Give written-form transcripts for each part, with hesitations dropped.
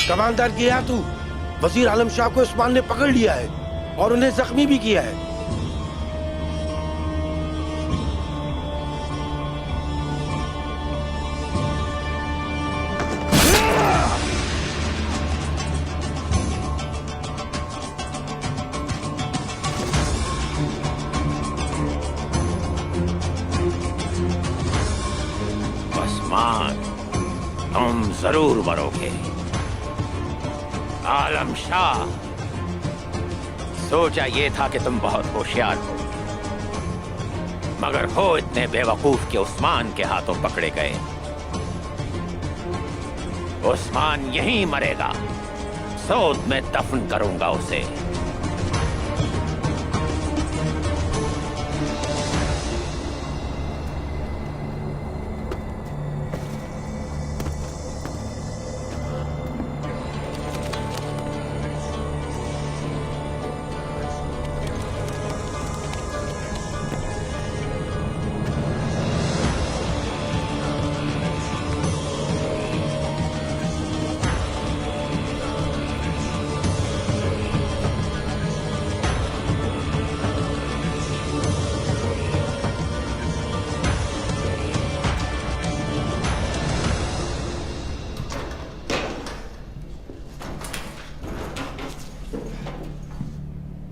Commander किया तू, वजीर आलम शाह को उस्मान ने पकड़ लिया है और उन्हें जख्मी भी किया है। उस्मान, तुम जरूर मरोगे। आलम शाह, सोचा ये था कि तुम बहुत होशियार हो, मगर हो इतने बेवकूफ कि उस्मान के हाथों पकड़े गए। उस्मान यहीं मरेगा, सऊद में दफन करूंगा उसे।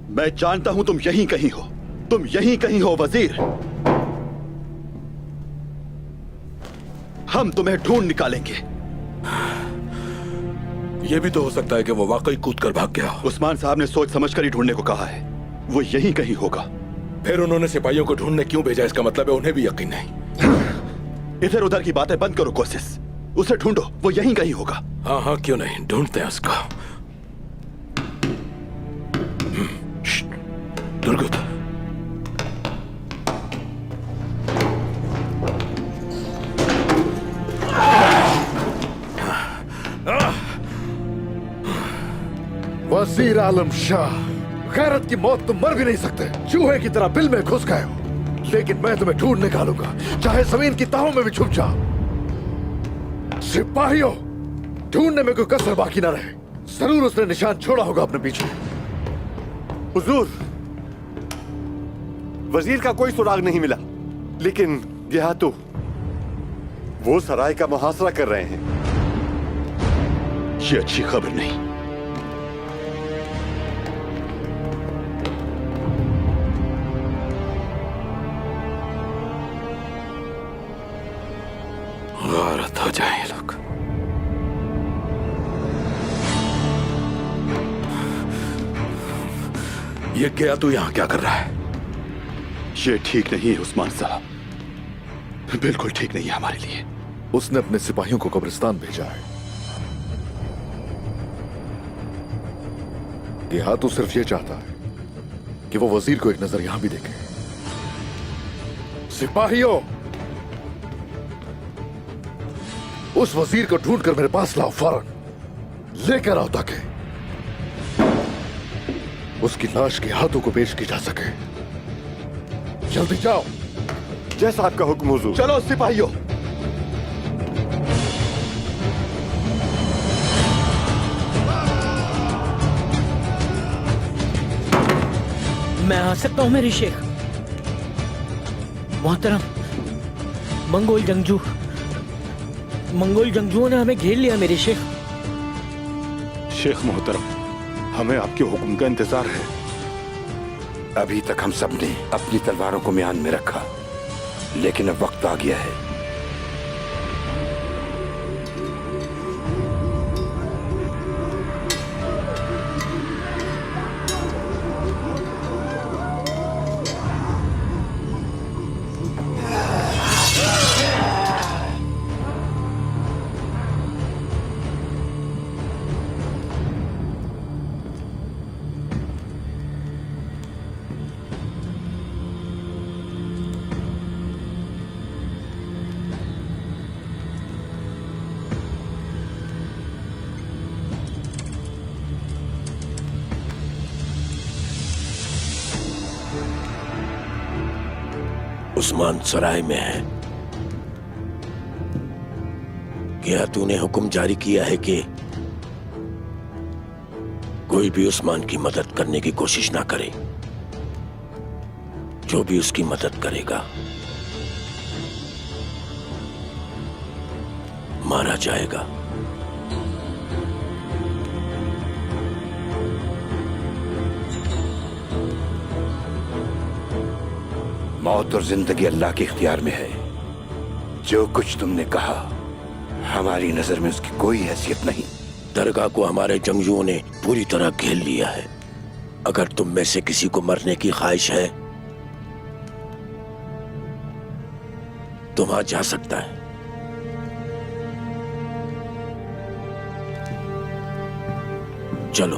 मैं जानता हूं तुम यहीं कहीं हो, तुम यहीं कहीं हो वजीर। हम तुम्हें ढूंढ निकालेंगे। यह भी तो हो सकता है कि वो वाकई कूद कर भाग गया। उस्मान साहब ने सोच समझकर ही ढूंढने को कहा है, वो यहीं कहीं होगा। फिर उन्होंने सिपाहियों को ढूंढने क्यों भेजा? इसका मतलब है उन्हें भी यकीन नहीं। इधर उधर की बातें बंद करो कोशिश, उसे ढूंढो, वो यहीं कहीं होगा। हाँ हाँ, क्यों नहीं, ढूंढते हैं उसको। दुर्गत, वजीर आलम शाह, गैरत की मौत तुम मर भी नहीं सकते। चूहे की तरह बिल में घुस गए हो, लेकिन मैं तुम्हें ढूंढ निकालूंगा, चाहे जमीन की तहों में भी छुप जाओ। सिपाहियों, ढूंढने में कोई कसर बाकी ना रहे। जरूर उसने निशान छोड़ा होगा अपने पीछे। हुजूर, वजीर का कोई सुराग नहीं मिला, लेकिन गियातू वो सराय का मुहासरा कर रहे हैं। ये अच्छी खबर नहीं। गारत हो जाए ये लोग। ये गया तू यहां क्या कर रहा है? ये ठीक नहीं है उस्मान साहब, बिल्कुल ठीक नहीं है हमारे लिए। उसने अपने सिपाहियों को कब्रिस्तान भेजा है। गियातू सिर्फ ये चाहता है कि वो वजीर को एक नजर यहां भी देखे। सिपाहियों, उस वजीर को ढूंढकर मेरे पास लाओ, फौरन लेकर आओ ताकि उसकी लाश के हाथों को पेश की जा सके। जल्दी जाओ। जैसा आपका हुक्म हुजूर। चलो सिपाहियों। मैं आ सकता हूं मेरे शेख? मोहतरम, मंगोल जंगजुओं ने हमें घेर लिया मेरे शेख। शेख मोहतरम, हमें आपके हुक्म का इंतजार है। अभी तक हम सब ने अपनी तलवारों को म्यान में रखा, लेकिन अब वक्त आ गया है। उस्मान सराय में है। क्या तूने हुक्म जारी किया है कि कोई भी उस्मान की मदद करने की कोशिश ना करे। जो भी उसकी मदद करेगा मारा जाएगा। मौत और जिंदगी अल्लाह के इख्तियार में है। जो कुछ तुमने कहा, हमारी नजर में उसकी कोई हैसियत नहीं। दरगाह को हमारे जंगजुओं ने पूरी तरह घेर लिया है। अगर तुम में से किसी को मरने की ख्वाहिश है तो वहां जा सकता है। चलो।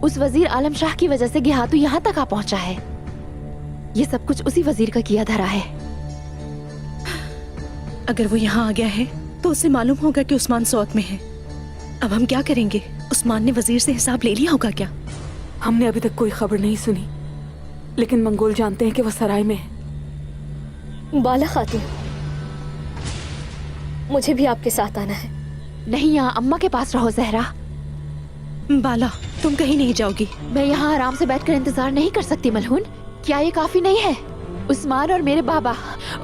उस वजीर आलम शाह की वजह से गिहातू यहाँ तक आ पहुंचा है। ये सब कुछ उसी वजीर का किया धरा है। अगर वो यहाँ आ गया है तो उसे मालूम होगा कि उस्मान सौत में है। अब हम क्या करेंगे? उस्मान ने वजीर से हिसाब ले लिया होगा क्या? हमने अभी तक कोई खबर नहीं सुनी, लेकिन मंगोल जानते हैं कि वो सराय में है। बाला खातून, मुझे भी आपके साथ आना है। नहीं, यहाँ अम्मा के पास रहो जहरा। बाला, तुम कहीं नहीं जाओगी। मैं यहाँ आराम से बैठकर इंतजार नहीं कर सकती मलहून। क्या ये काफी नहीं है? उस्मान और मेरे बाबा,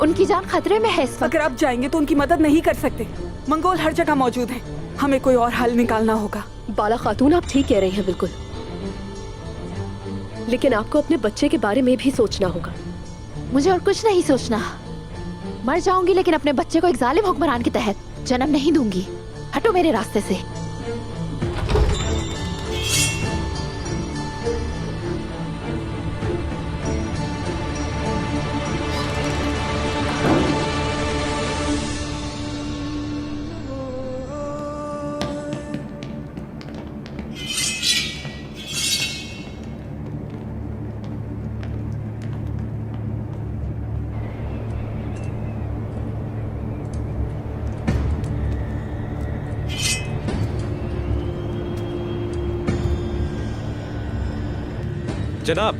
उनकी जान खतरे में है इस वक्त। अगर आप जाएंगे तो उनकी मदद नहीं कर सकते। मंगोल हर जगह मौजूद हैं। हमें कोई और हल निकालना होगा। बाला खातून, आप ठीक कह रही हैं बिल्कुल, लेकिन आपको अपने बच्चे के बारे में भी सोचना होगा। मुझे और कुछ नहीं सोचना। मर जाऊंगी लेकिन अपने बच्चे को एक जालिम हुक्मरान के तहत जन्म नहीं दूंगी। हटो मेरे रास्ते से। जनाब,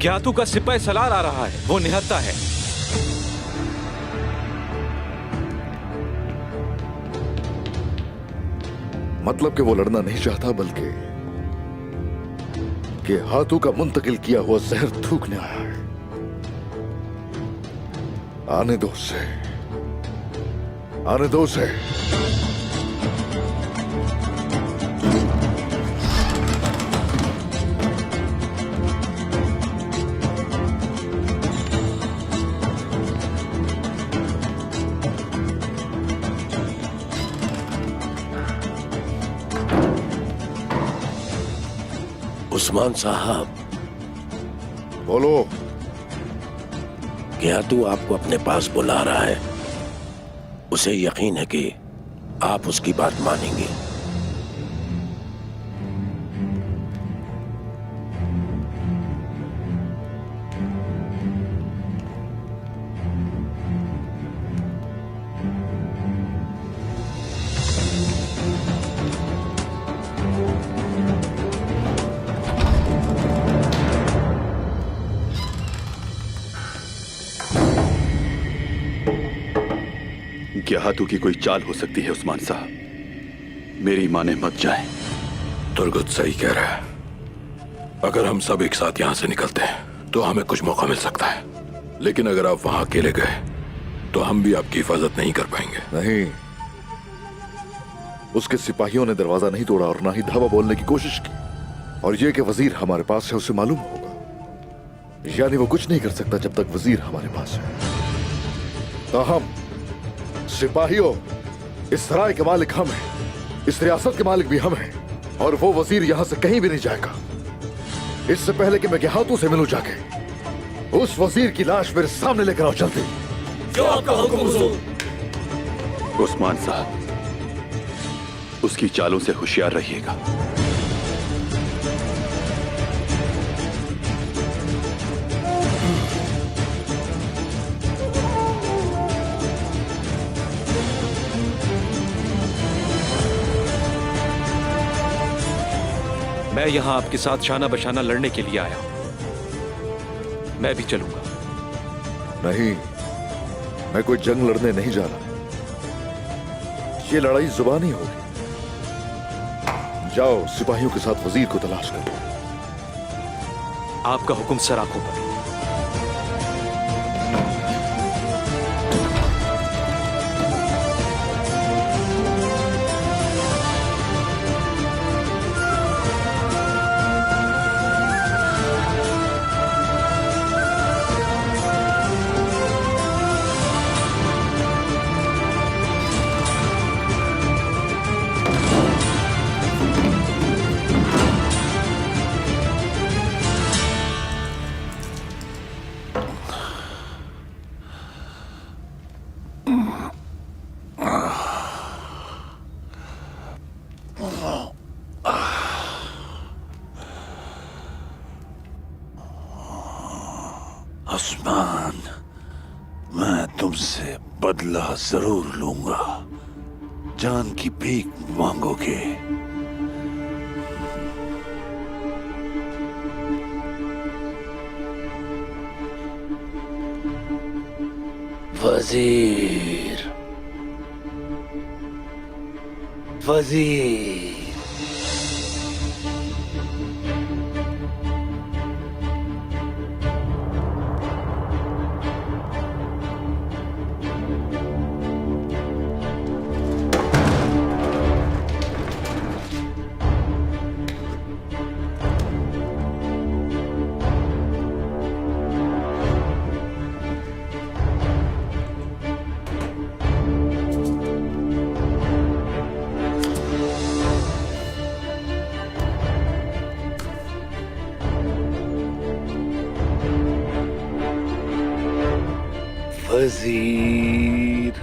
गियातू का सिपाही सलार आ रहा है। वो निहत्ता है। मतलब कि वो लड़ना नहीं चाहता, बल्कि कि हाथों का मुंतकिल किया हुआ जहर थूकने आया है। आने दो उसे, आने दो उसे। उस्मान साहब, बोलो। गियातू आपको अपने पास बुला रहा है। उसे यकीन है कि आप उसकी बात मानेंगे। गियातू की कोई चाल हो सकती है उस्मान साहब। मेरी माने मत जाएं। तुर्गत सही कह रहा है। अगर हम सब एक साथ यहाँ से निकलते हैं तो हमें कुछ मौका मिल सकता है, लेकिन अगर आप वहां अकेले गए तो हम भी आपकी हिफाजत नहीं कर पाएंगे। नहीं, उसके सिपाहियों ने दरवाजा नहीं तोड़ा और ना ही धावा बोलने की कोशिश की। और यह कि वजीर हमारे पास है उसे मालूम होगा। यानी वो कुछ नहीं कर सकता जब तक वजीर हमारे पास है। ताहम सिपाहियों, इस सराय के मालिक हम हैं, इस रियासत के मालिक भी हम हैं, और वो वजीर यहां से कहीं भी नहीं जाएगा। इससे पहले कि मैं गियातू से मिलूं जाके, उस वजीर की लाश मेरे सामने लेकर आओ जल्दी। जो आपका हुक्म हुजूर। उस्मान साहब, उसकी चालों से होशियार रहिएगा। मैं यहां आपके साथ शाना बशाना लड़ने के लिए आया हूं। मैं भी चलूंगा। नहीं, मैं कोई जंग लड़ने नहीं जा रहा। ये लड़ाई जुबानी होगी। जाओ सिपाहियों के साथ वजीर को तलाश करो। आपका हुक्म सर, आंखों पर। उस्मान, मैं तुमसे बदला जरूर लूंगा। जान की भीख मांगोगे। वजीर, वजीर, वजीर,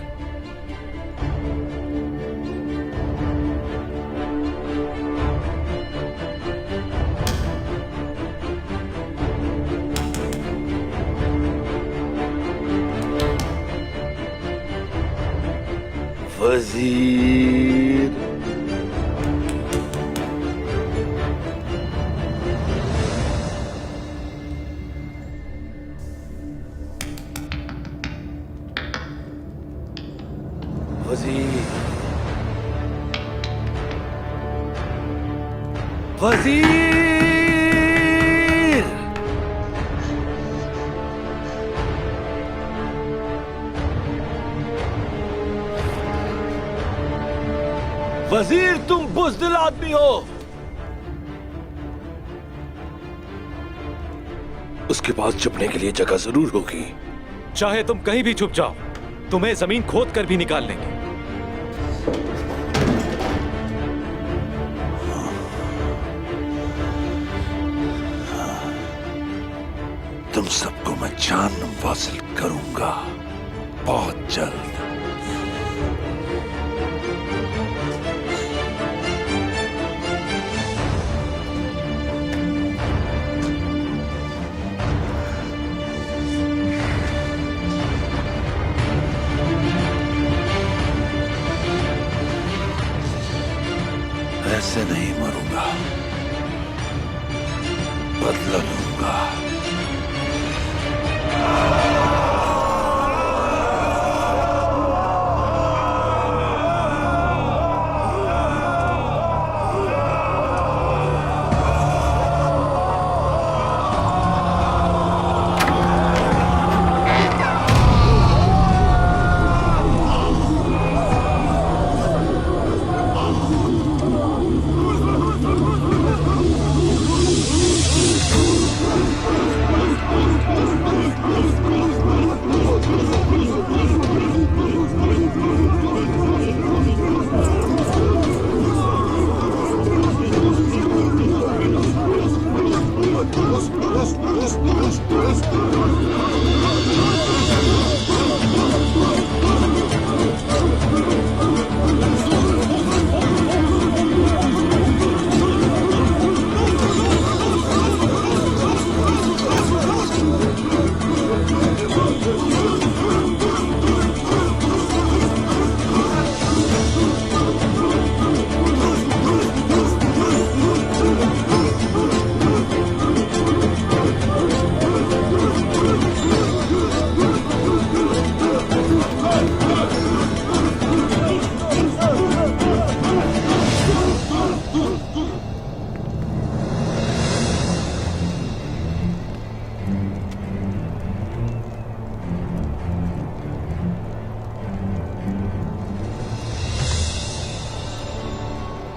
वजीर, वजीर, वजीर, तुम बुज़दिल आदमी हो। उसके पास छुपने के लिए जगह जरूर होगी। चाहे तुम कहीं भी छुप जाओ, तुम्हें जमीन खोद कर भी निकाल लेंगे। तुम सबको मैं जान वासिल करूंगा बहुत जल्द। ऐसे नहीं मरूंगा, बदला लूंगा।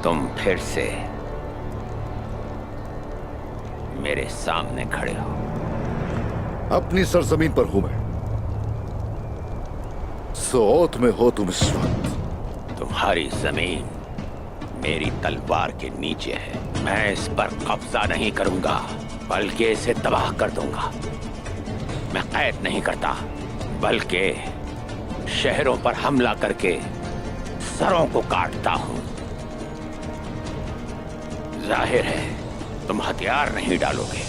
तुम फिर से मेरे सामने खड़े हो। अपनी सरजमीन पर हूं मैं, सौत में हो तुम इस वक्त। तुम्हारी जमीन मेरी तलवार के नीचे है। मैं इस पर कब्जा नहीं करूंगा, बल्कि इसे तबाह कर दूंगा। मैं कैद नहीं करता, बल्कि शहरों पर हमला करके सरों को काटता हूं। जाहिर है तुम हथियार नहीं डालोगे।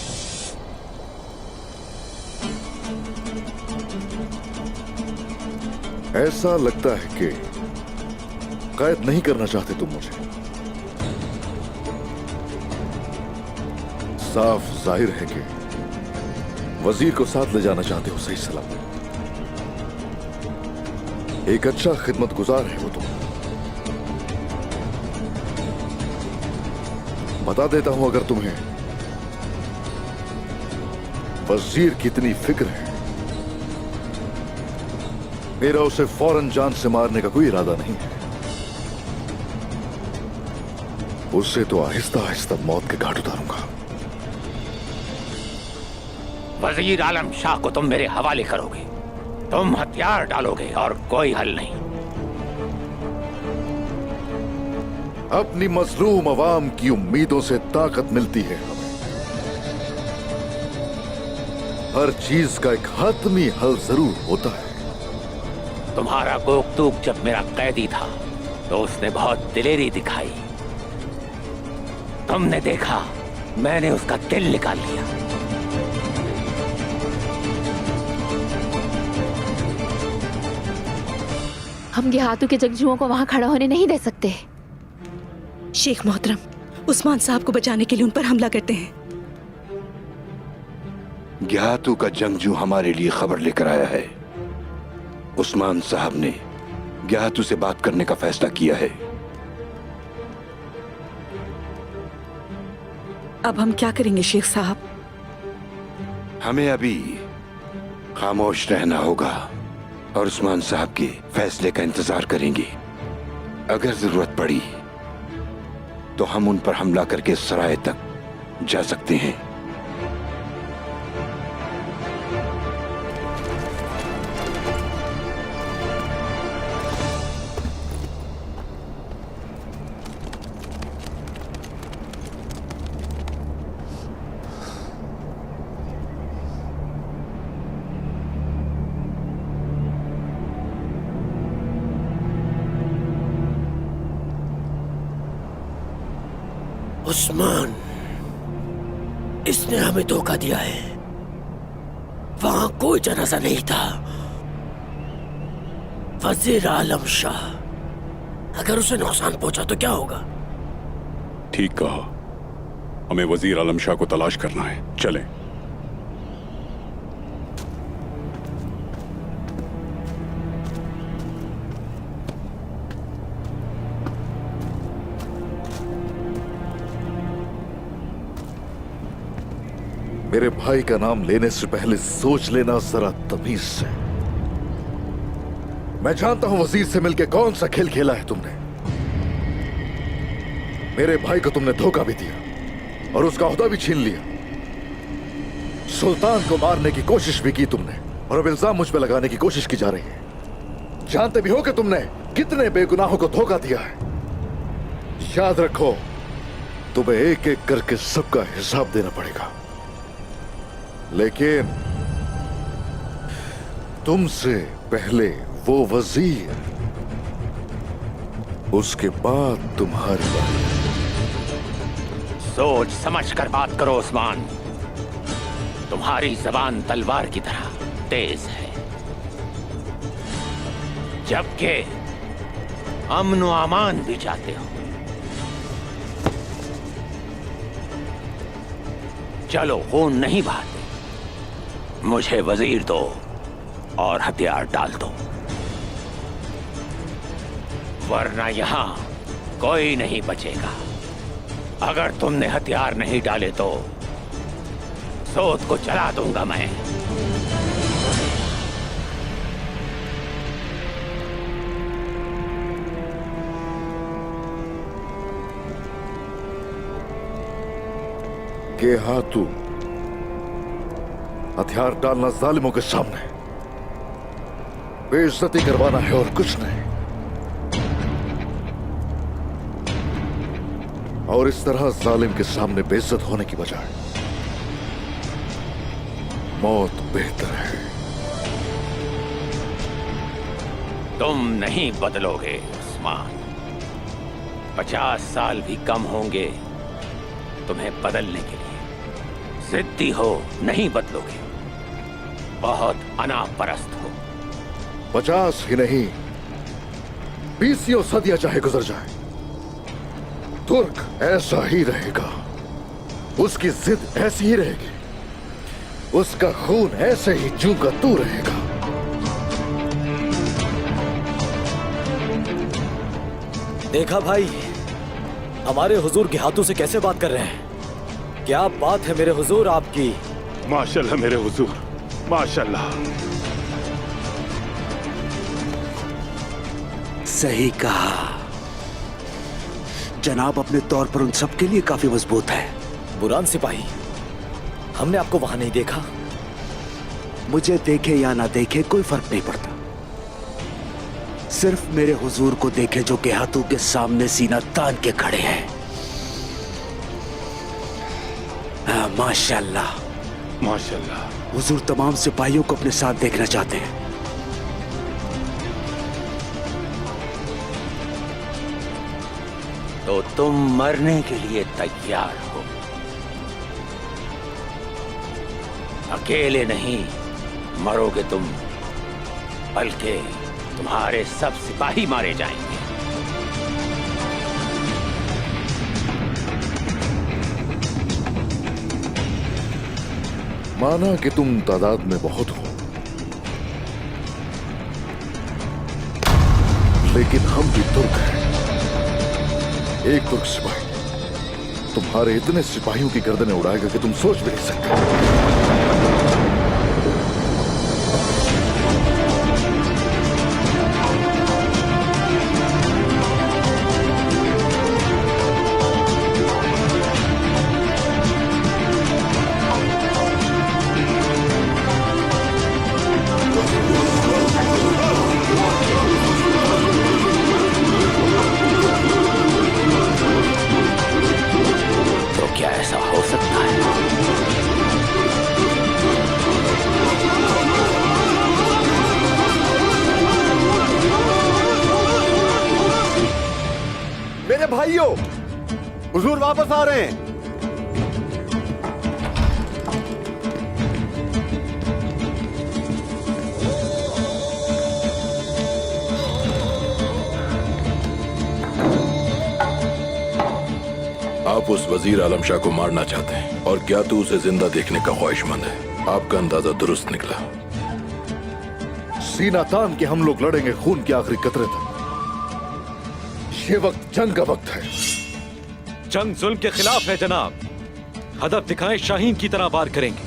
ऐसा लगता है कि कैद नहीं करना चाहते तुम मुझे। साफ जाहिर है कि वजीर को साथ ले जाना चाहते हो सही सलामत। एक अच्छा खिदमतगुजार है वो तुम। बता देता हूं, अगर तुम्हें वजीर की इतनी फिक्र है, मेरा उसे फौरन जान से मारने का कोई इरादा नहीं है। उससे तो आहिस्ता आहिस्ता मौत के घाट उतारूंगा। वजीर आलम शाह को तुम मेरे हवाले करोगे, तुम हथियार डालोगे और कोई हल नहीं। अपनी मजलूम अवाम की उम्मीदों से ताकत मिलती है हमें। हर चीज का एक हतमी हल जरूर होता है। तुम्हारा गोकतूक जब मेरा कैदी था तो उसने बहुत दिलेरी दिखाई। तुमने देखा, मैंने उसका दिल निकाल लिया। हम गेहातू के जंगजुओं को वहां खड़ा होने नहीं दे सकते। शेख मोहतरम, उस्मान साहब को बचाने के लिए उन पर हमला करते हैं। ज्ञातू का जंगजू हमारे लिए खबर लेकर आया है। उस्मान साहब ने ज्ञातू से बात करने का फैसला किया है। अब हम क्या करेंगे शेख साहब? हमें अभी खामोश रहना होगा और उस्मान साहब के फैसले का इंतजार करेंगे। अगर जरूरत पड़ी तो हम उन पर हमला करके सराय तक जा सकते हैं। उस्मान, इसने हमें धोखा दिया है। वहां कोई जनाजा नहीं था। वजीर आलम शाह, अगर उसे नुकसान पहुंचा तो क्या होगा? ठीक कहा, हमें वजीर आलम शाह को तलाश करना है। चलें। मेरे भाई का नाम लेने से पहले सोच लेना जरा तमीज से। मैं जानता हूं वजीर से मिलकर कौन सा खेल खेला है तुमने। मेरे भाई को तुमने धोखा भी दिया और उसका ओहदा भी छीन लिया। सुल्तान को मारने की कोशिश भी की तुमने और अब इल्जाम मुझ पे लगाने की कोशिश की जा रही है। जानते भी हो कि तुमने कितने बेगुनाहों को धोखा दिया है। याद रखो, तुम्हें एक एक करके सबका हिसाब देना पड़ेगा। लेकिन तुमसे पहले वो वजीर, उसके बाद तुम्हारी बात। सोच समझ कर बात करो उस्मान। तुम्हारी जबान तलवार की तरह तेज है, जबकि अमन व अमान भी चाहते हो। चलो, खून नहीं बहाते, मुझे वजीर दो और हथियार डाल दो, वरना यहां कोई नहीं बचेगा। अगर तुमने हथियार नहीं डाले तो सोत को जला दूंगा मैं। गेहातू हथियार डालना जालिमों के सामने बेइज्जती करवाना है और कुछ नहीं। और इस तरह जालिम के सामने बेइज्जत होने की बजाय मौत बेहतर है। तुम नहीं बदलोगे उस्मान। 50 साल भी कम होंगे तुम्हें बदलने के लिए। जिद्दी हो, नहीं बदलोगे। बहुत अनापरस्त हो। 50 ही नहीं 20 सदियां चाहे गुजर जाए, तुर्क ऐसा ही रहेगा। उसकी जिद ऐसी ही रहेगी, उसका खून ऐसे ही जू का तू रहेगा। देखा भाई, हमारे हुजूर गेहातू से कैसे बात कर रहे हैं। क्या बात है मेरे हुजूर आपकी। माशाल्लाह मेरे हुजूर, माशाल्लाह। सही कहा जनाब, अपने तौर पर उन सब के लिए काफी मजबूत है। बुरान सिपाही, हमने आपको वहां नहीं देखा। मुझे देखे या ना देखे कोई फर्क नहीं पड़ता। सिर्फ मेरे हुजूर को देखे जो गेहातू के सामने सीना तान के खड़े हैं। हाँ, माशाल्लाह माशाल्लाह। हुजूर तमाम सिपाहियों को अपने साथ देखना चाहते हैं। तो तुम मरने के लिए तैयार हो। अकेले नहीं मरोगे तुम, बल्कि तुम्हारे सब सिपाही मारे जाएंगे। माना कि तुम तादाद में बहुत हो, लेकिन हम भी तुर्क हैं। एक तुर्क सिपाही तुम्हारे इतने सिपाहियों की गर्दनें उड़ाएगा कि तुम सोच भी नहीं सकते। भाइयों, हुजूर वापस आ रहे हैं। आप उस वजीर आलम शाह को मारना चाहते हैं और क्या तू उसे जिंदा देखने का ख्वाहिशमंद है। आपका अंदाजा दुरुस्त निकला। सीना तान के हम लोग लड़ेंगे खून के आखिरी कतरे तक। ये वक्त जंग का वक्त है। जंग जुल्म के खिलाफ है जनाब। हदफ दिखाएं, शाहीन की तरह वार करेंगे।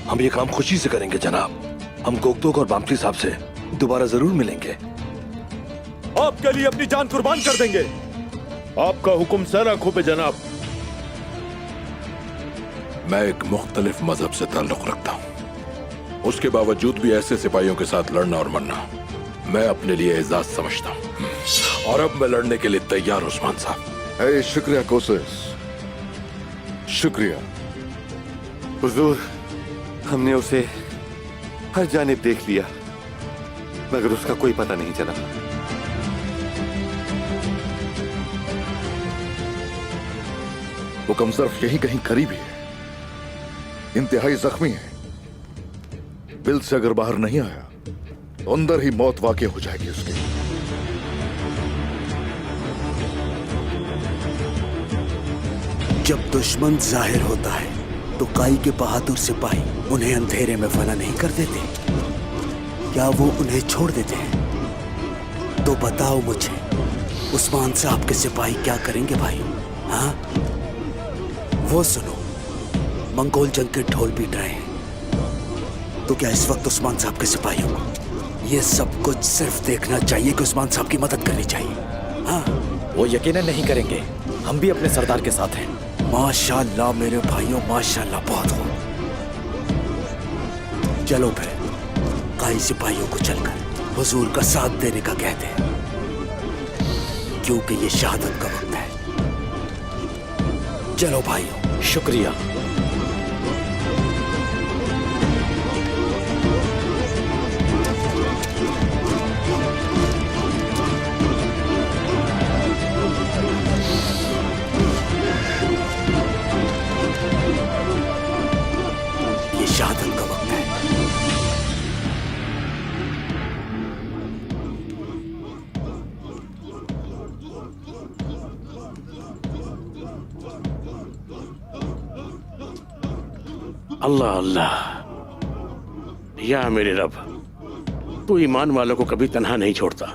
हम ये काम खुशी से करेंगे जनाब। हम गोगतोक और बामती साहब से दोबारा जरूर मिलेंगे। आपके लिए अपनी जान कुर्बान कर देंगे। आपका हुक्म सर आंखों पे जनाब। मैं एक मुख्तलिफ मजहब से ताल्लुक रखता हूँ, उसके बावजूद भी ऐसे सिपाहियों के साथ लड़ना और मरना मैं अपने लिए एजाज समझता हूँ। और अब मैं लड़ने के लिए तैयार उस्मान साहब। शुक्रिया कोसेस, शुक्रिया। हुजूर, हमने उसे हर जानिब देख लिया, मगर उसका कोई पता नहीं चला। वो कमजर्फ यही कहीं करीब ही है, इंतहाई जख्मी है। बिल से अगर बाहर नहीं आया तो अंदर ही मौत वाक़ई हो जाएगी उसकी। जब दुश्मन जाहिर होता है तो काई के बहादुर सिपाही उन्हें अंधेरे में फना नहीं कर देते। क्या वो उन्हें छोड़ देते हैं? तो बताओ मुझे, उस्मान साहब के सिपाही क्या करेंगे भाई? हाँ, वो सुनो, मंगोल जंग के ढोल पीट रहे हैं। तो क्या इस वक्त उस्मान साहब के सिपाहियों को ये सब कुछ सिर्फ देखना चाहिए कि उस्मान साहब की मदद करनी चाहिए? हाँ, वो यकीनन नहीं करेंगे। हम भी अपने सरदार के साथ हैं। माशाल्लाह मेरे भाइयों, माशाल्लाह बहुत हो। चलो फिर काई सिपाहियों को चलकर हुजूर का साथ देने का कहते हैं, क्योंकि ये शहादत का वक्त है। चलो भाइयों। शुक्रिया। ये शहादत का वक्त है। अल्लाह अल्लाह, या मेरे रब, तू ईमान वालों को कभी तन्हा नहीं छोड़ता।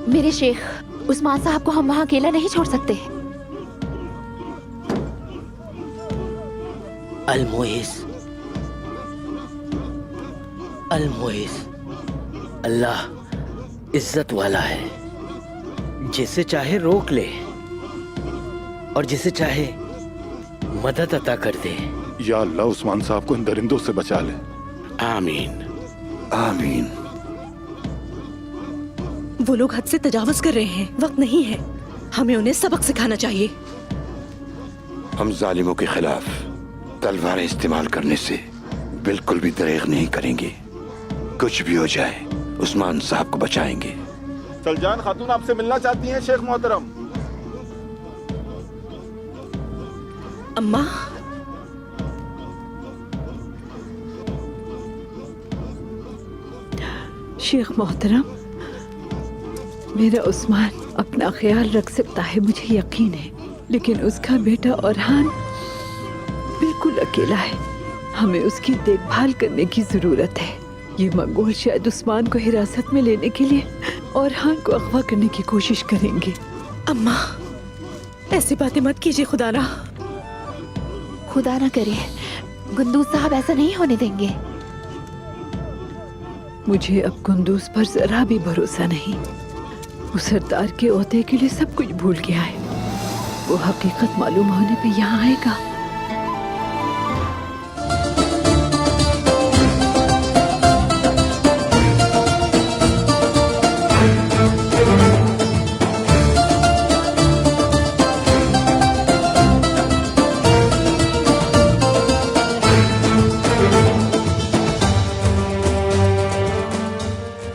मेरे शेख, उस्मान साहब को हम वहाँ अकेला नहीं छोड़ सकते। अल-मुइज़, अल-मुइज़, अल्लाह इज्जत वाला है, जिसे चाहे रोक ले और जिसे चाहे मदद अता कर दे। या अल्लाह उस्मान साहब को इन दरिंदों से बचा ले। आमीन आमीन। वो लोग हद से तजावुज कर रहे हैं, वक्त नहीं है, हमें उन्हें सबक सिखाना चाहिए। हम जालिमों के खिलाफ तलवारें इस्तेमाल करने से बिल्कुल भी दरेग नहीं करेंगे। कुछ भी हो जाए उस्मान साहब को बचाएंगे। सलजान खातून आपसे मिलना चाहती हैं शेख मोहतरम। अम्मा, शेख मोहतरम, मेरा उस्मान अपना ख्याल रख सकता है, मुझे यकीन है, लेकिन उसका बेटा औरहान बिल्कुल अकेला है। हमें उसकी देखभाल करने की जरूरत है। ये मंगोल शायद उस्मान को हिरासत में लेने के लिए औरहान को अगवा करने की कोशिश करेंगे। अम्मा, ऐसी बातें मत कीजिए, खुदा ना करे, गुंदूज साहब ऐसा नहीं होने देंगे। मुझे अब कुंदूज पर जरा भी भरोसा नहीं। वो सरदार के ओहदे के लिए सब कुछ भूल गया है। वो हकीकत मालूम होने पे यहाँ आएगा